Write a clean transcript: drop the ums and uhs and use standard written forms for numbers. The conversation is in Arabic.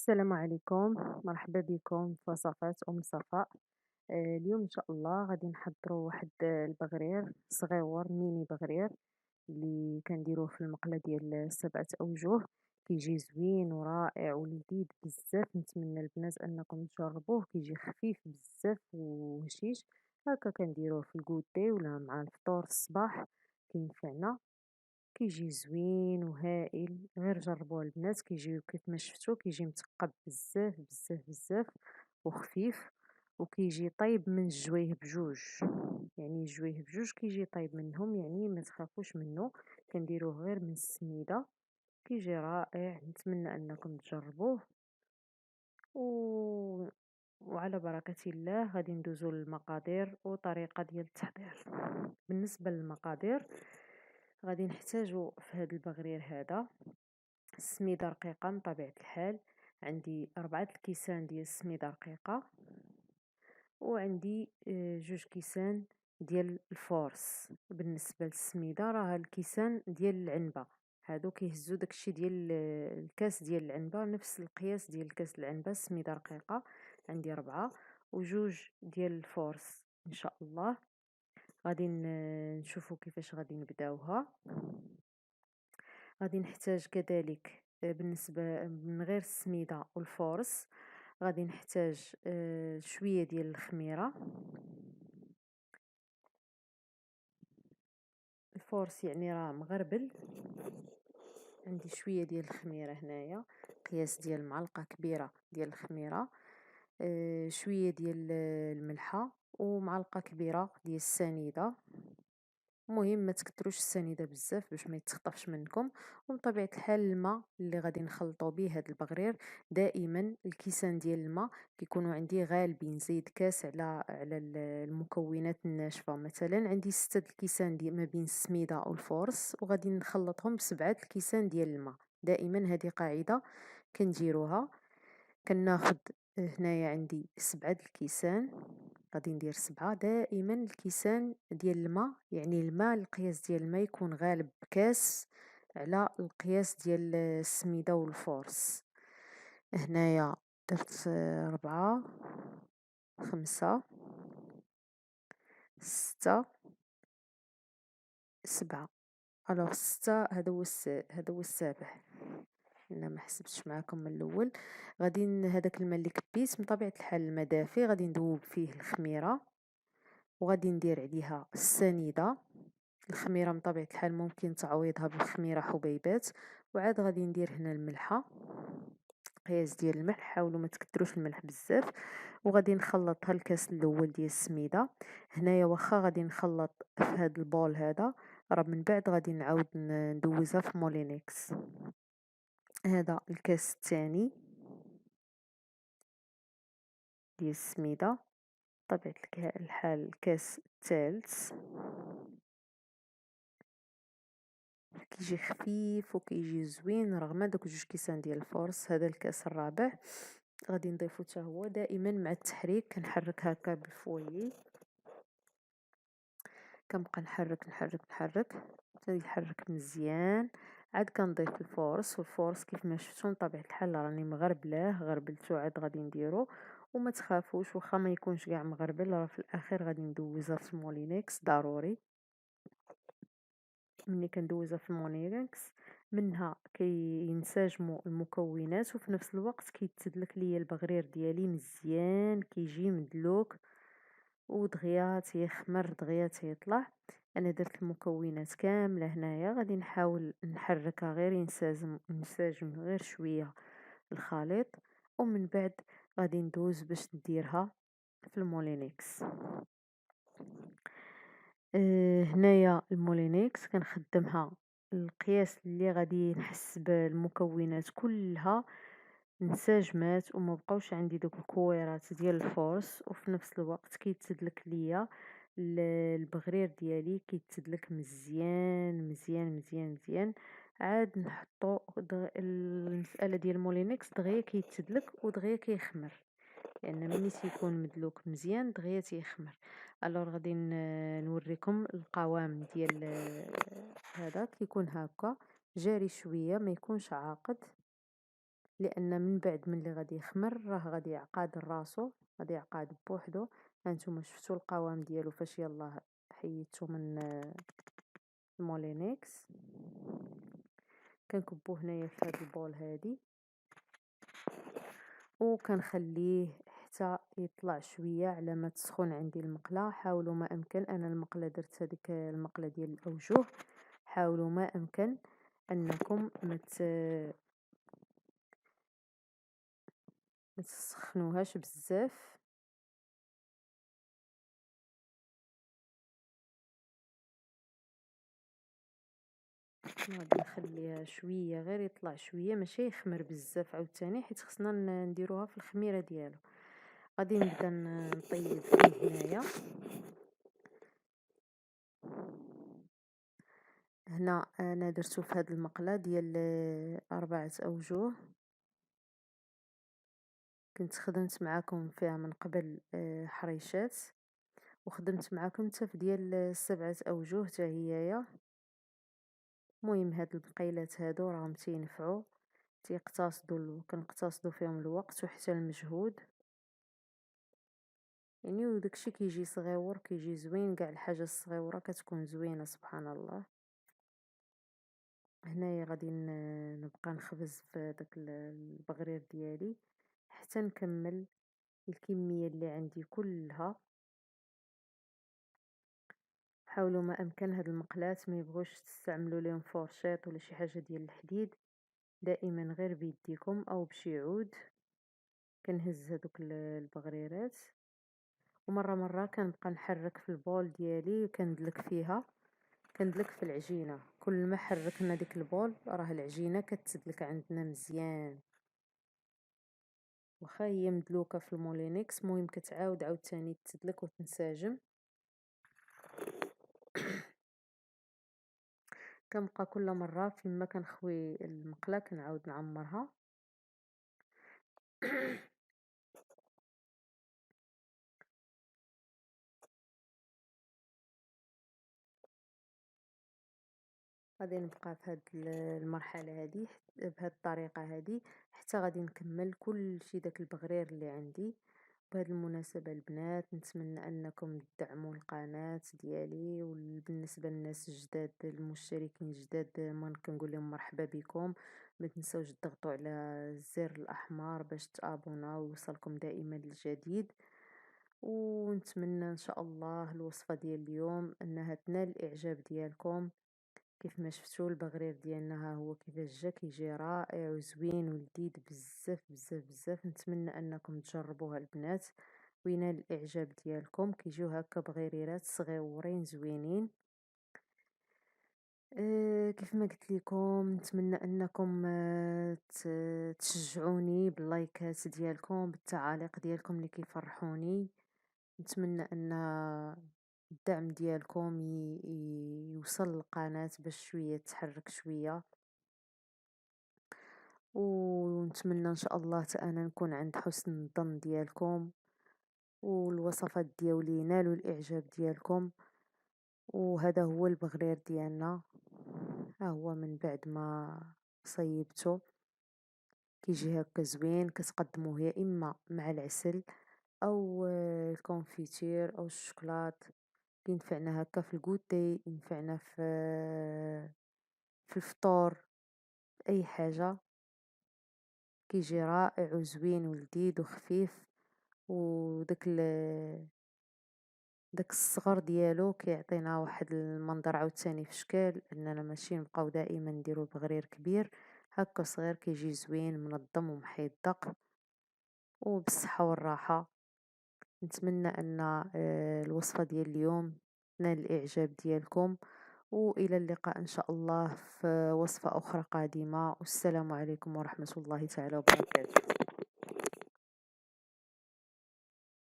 السلام عليكم، مرحبا بكم في وصفات صفاء. اليوم إن شاء الله غادي نحضروا واحد البغرير صغيور ميني بغرير اللي كنديروه في المقلة ديال 7 أوجه. كيجي زوين ورائع ولذيذ بزاف، نتمنى البنات أنكم تجربوه. كيجي خفيف بزاف وهشيش، هكا كنديروه في الكوتي ولا مع الفطور الصباح، كينفعنا. كيجي زوين وهائل، غير جربوه البنات. كيجي كيف ما شفتو، كيجي مثقب بزاف بزاف بزاف وخفيف، وكيجي طيب من الجويه بجوج. يعني الجويه بجوج كيجي طيب منهم، يعني ما تخافوش منه. كنديروه غير من السميده، كيجي رائع. نتمنى انكم تجربوه و... وعلى بركة الله غادي ندوزو للمقادير وطريقة ديال التحضير. بالنسبة للمقادير، غادي نحتاجو في هذا البغرير هذا السميده رقيقه من طبيعه الحال. عندي 4 الكيسان ديال السميده رقيقه، وعندي 2 كيسان ديال الفورس. بالنسبه للسميده راه الكيسان ديال العنبه، هادو كيهزو داكشي ديال الكاس ديال العنبه، نفس القياس ديال الكاس العنبه. السميده رقيقه عندي 4، وجوج ديال الفورس. ان شاء الله غادي نشوفوا كيفاش غادي نبداوها. غادي نحتاج كذلك بالنسبة من غير السميدة والفورس، غادي نحتاج شوية ديال الخميرة. الفورس يعني راه مغربل. عندي شوية ديال الخميرة هنايا، قياس ديال معلقة كبيرة ديال الخميرة. شوية ديال الملحة، ومعلقة كبيرة ديال السنيدة. المهم ما تكتروش السنيده بزاف باش ما يتخطفش منكم. ومن طبيعه الحال الماء اللي غادي نخلطوا به هذا البغرير، دائما الكيسان ديال الماء كيكونوا عندي غالبين زايد كاس على المكونات الناشفه. مثلا عندي 6 الكيسان ديال ما بين السميده والفورس، وغادي نخلطهم ب7 الكيسان ديال الماء. دائما هذه قاعده كنديروها. كناخد هنايا عندي 7 الكيسان، غادي ندير 7. دائما الكيسان ديال الماء، يعني الماء القياس ديال الماء يكون غالب بكاس على القياس ديال السميدة والفورس. هنايا درت 4، 5، 6، 7. الوغ 6 هذا هو السابع، انا ما حسبتش معكم من الاول. غادي هذاك الماء اللي كبيت من طبيعه الحال الماء دافي، غادي ندوب فيه الخميره، وغادي ندير عليها السنيده. الخميره من طبيعه الحال ممكن تعويضها بالخميره حبيبات. وعاد غادي ندير هنا الملحه، قياس ديال الملح، حاولوا ما تكتروش الملح بزاف. وغادي نخلط الكاس الاول ديال السميده. هنايا واخا غادي نخلط في هذا البول هذا، راه من بعد غادي نعاود ندوزها في مولينكس. هذا الكاس الثاني ديال السميده، بطبيعة الحال الكاس الثالث. كيجي خفيف وكيجي زوين رغم دوك 2 كيسان ديال الفورس. هذا الكاس الرابع غادي نضيفو حتى هو. دائما مع التحريك كنحرك هكا بالفويي، كنبقى نحرك نحرك نحرك حتى يحرك مزيان. عاد كنضيف الفورس، والفورس كيف ما شفتوا من طبيعة الحال راني مغربلاه، غربلتو عاد غادي نديرو. وما تخافوش واخا ما يكونش كاع مغربل، راه في الاخير غادي ندوزها في المولينكس ضروري. ملي كندوزها في المونيركس منها كينسجموا المكونات، وفي نفس الوقت كيتسدلك ليا البغرير ديالي مزيان، كيجي مدلوك ودغيا تيخمر دغيا تيطلع. انا درت المكونات كامله هنايا، غادي نحاول نحركها غير ينسجم غير شويه الخليط. ومن بعد غادي ندوز باش نديرها في المولينكس. هنايا المولينكس كنخدمها القياس اللي غادي نحس بالمكونات كلها انسجمات وما بقاوش عندي دوك الكويرات ديال الفورس. وفي نفس الوقت كيتسدلك ليا البغرير ديالي، كيتسدلك مزيان مزيان مزيان مزيان. عاد نحطو المسألة ديال المولينكس دغيا كيتسدلك ودغيا كيخمر، لان ملي تيكون مدلوك مزيان دغيا تيخمر. الوغ غادي نوريكم القوام ديال هذا. كيكون هكا جاري شويه، ما يكونش عاقد. لان من بعد ملي غادي يخمر راه غادي يعقد راسو، غادي يعقد بوحدو. هانتوما شفتوا القوام ديالو فاش يلاه حيدته من المولينيكس. كنكبوه هنايا في هاد البول هادي وكنخليه حتى يطلع شويه على ما تسخن عندي المقله. حاولوا ما امكن، انا المقله درت هذيك المقله ديال الاوجه، حاولوا ما امكن انكم ما تسخنوهاش بزاف. غادي نخليها شويه غير يطلع شويه، ماشي يخمر بزاف عاوتاني، حيت خصنا نديروها في الخميره ديالو. غادي نبدا نطيب فيه هنايا. هنا انا درتو في هاد المقله ديال 4 اوجه. كنت خدمت معاكم فيها من قبل حريشات، وخدمت معاكم حتى في ديال 7 اوجه حتى هيايا. المهم هاد البقيلات هادو راهم تينفعوا، كنقتصدوا فيهم الوقت وحتى المجهود يعني. وداكشي كيجي صغيور كيجي زوين، كاع الحاجه الصغيوره كتكون زوينه سبحان الله. هنايا غادي نبقى نخبز في داك البغرير ديالي حتى نكمل الكميه اللي عندي كلها. حاولوا ما امكن هاد المقلات ما يبغوش تستعملوا لهم فورشيط ولا شي حاجه ديال الحديد، دائما غير بيديكم او بشي عود. كنهز هذوك البغريرات ومره مره كنبقى نحرك في البول ديالي وكندلك فيها، كندلك في العجينه. كل ما حركنا ديك البول راه العجينه كتدلك عندنا مزيان، واخا هي مدلوكه في المولينيكس المهم كتعاود عاوتاني تدلك وتنسجم. كنبقى كل مره فيما كنخوي المقله كنعاود نعمرها. غادي نبقى في هاد المرحله هادي بهاد الطريقه هادي حتى غادي نكمل كل شي داك البغرير اللي عندي. بهاد المناسبه البنات نتمنى انكم تدعموا القناه ديالي، وبالنسبه للناس الجداد المشتركين الجداد ما كنقول لهم مرحبا بكم. ما تنسوش تضغطوا على الزر الاحمر باش تابوناو ويوصلكم دائما الجديد. ونتمنى ان شاء الله الوصفه ديال اليوم انها تنال الاعجاب ديالكم. كيف ما شفتوا البغرير ديالنا ها هو كيفاش جا، كيجي رائع وزوين ولذيذ بزاف بزاف بزاف. نتمنى انكم تجربوها البنات وينال الاعجاب ديالكم. كيجيو هكا بغريرات صغيورين زوينين. كيف ما قلت لكم نتمنى انكم تشجعوني باللايكات ديالكم، بالتعاليق ديالكم اللي كيفرحوني. نتمنى ان الدعم ديالكم يوصل للقناة باش شوية تحرك شوية. ونتمنى ان شاء الله حتى انا نكون عند حسن الظن ديالكم، والوصفات ديالي ينالوا الاعجاب ديالكم. وهذا هو البغرير ديالنا، ها هو من بعد ما صيبته كيجي هكا زوين. كتقدموه يا اما مع العسل او الكونفيتير او الشوكولات. ينفعنا هكا في الكوتي، ينفعنا في الفطور، اي حاجه. كيجي رائع وزوين ولذيذ وخفيف. وداك داك الصغر ديالو كيعطينا واحد المنظر عاوتاني في شكل اننا ماشي نبقاو دائما نديرو بغرير كبير. هكا صغير كيجي زوين منظم ومحيدق وبالصحه والراحه. نتمنى ان الوصفه ديال اليوم تنال الاعجاب ديالكم، والى اللقاء ان شاء الله في وصفه اخرى قادمه. والسلام عليكم ورحمه الله تعالى وبركاته.